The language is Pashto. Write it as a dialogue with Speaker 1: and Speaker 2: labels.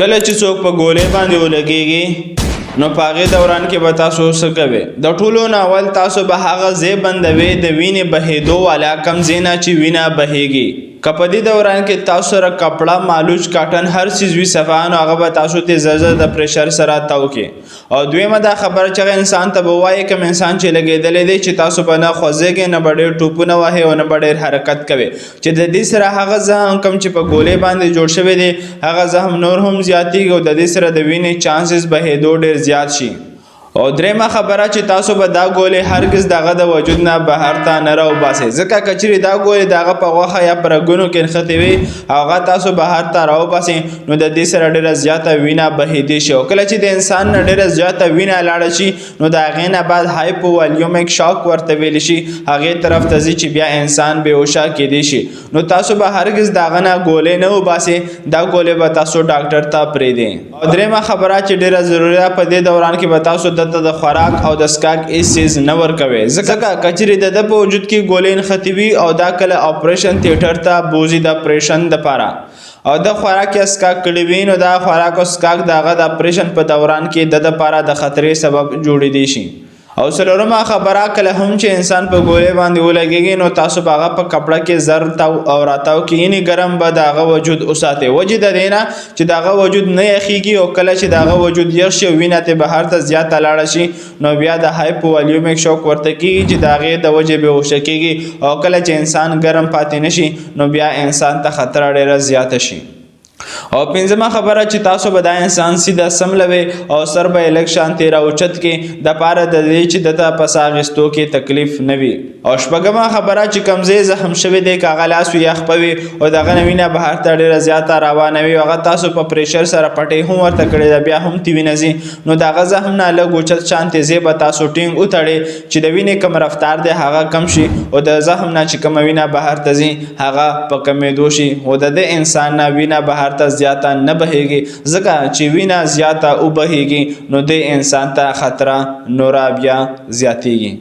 Speaker 1: کله چې څوک په ګولۍ باندې ولګېږي نو په هغې دوران کې به تاسو څه کوئ؟ د ټولو نه اول تاسو به هغه ځای بندوئ د وینې بهېدو والا کوم ځای نه چې وینه بهېږي. که په دې دوران کې تاسو سره کپړه، مالوچ، کاټن هر څیز وي صفا، نو هغه به تاسو ته زر د پریشر سره تاو کړي. او دویمه دا خبره چې هغه انسان ته به ووایي کوم انسان چې لګېدلی دی چې تاسو به نه خوځېږئ، نه به ډېر ټوپونه وهئ او نه به ډېر حرکت کوئ، چې د دې سره هغه زخم کوم چې په ګولۍ باندې جوړ شوی دی هغه زخم نور هم زیاتېږي او د دې سره د وینې چانسز بهېدو ډېر زیات شي. او درېیمه خبره چې تاسو به دا ګولۍ هرګز دغه د وجود نه بهر ته نه راوباسئ، ځکه که چیرې دا ګولۍ د هغه په غوښه یا په رګونو کې نښتې وي او هغه تاسو بهر ته راوباسئ نو د دې سره ډېره زیاته وینه بهېدی شي. او کله چې د انسان نه ډېره زیاته وینه لاړه شي نو د هغې نه بعد هایپووالیومیک شاک ورته ویلی شي، هغې طرف ته ځي چې بیا انسان بېهوشه کیدی شي. نو تاسو به هرګز د هغه نه ګولۍ نه وباسئ، دا ګولۍ به تاسو ډاکټر ته پرېږدئ. او درېیمه خبره چې ډېره ضروري ده په دې دوران کې به تاسو د خوراک او د څښاک هېڅ څیز نه ورکوئ، ځکه که چیرې د ده په وجود کې ګولۍ نښتې وي او دا کله اپریشن تیټر ته بوځي د اپریشن دپاره او د خوراک یا څښاک کړي وي نو دا خوراک او څښاک د هغه د اپریشن په دوران کې د دپاره د خطرې سبب جوړېدی شي. او څلورمه خبره کله هم چې انسان په ګولۍ باندې ولګېږي نو تاسو به هغه په کپړه کې زر تاو او راتاو کې یعنې ګرم به د هغه وجود وساتئ، وجې د دې نه چې د هغه وجود نه یخېږي او کله چې د هغه وجود یخ شي او وینه ترې بهر ته زیاته لاړه شي نو بیا د هایپووالیومیک شوک ورته کېږي چې د هغې د وجې بېهوشه کېږي او کله چې انسان ګرم پاتې نه شي نو بیا انسان ته خطره ډېره زیاته شي. او پنځمه خبره چې تاسو به دا انسان سیده سملوئ او سر به یې لږ شانتې راوچت کړئ دپاره د دې چې دته په ساه اخیستو کې تکلیف نه وي. او شپږمه خبره چې کوم ځای زخم شوی دی که هغه لاس وي یا خپه وي او د هغه نه وینه بهر ته ډېره زیاته روانه وي او هغه تاسو په پریشر سره پټۍ هم ورته کړې ده بیا هم ترې وینه ځي نو د هغه زخم نه لږ اوچت شانتې ځای به تاسو ټینګ وتړئ چې د وینې کوم رفتار دی هغه کم شي او د زخم نه چې کومه وینه بهر ته ځي هغه په کمېدو شي او د دې انسان نه وینه بهر ته زیاته نه بهېږي، ځکه چې وینه زیاته وبهېږي نو دې انسان ته خطره نوره بیا زیاتېږي.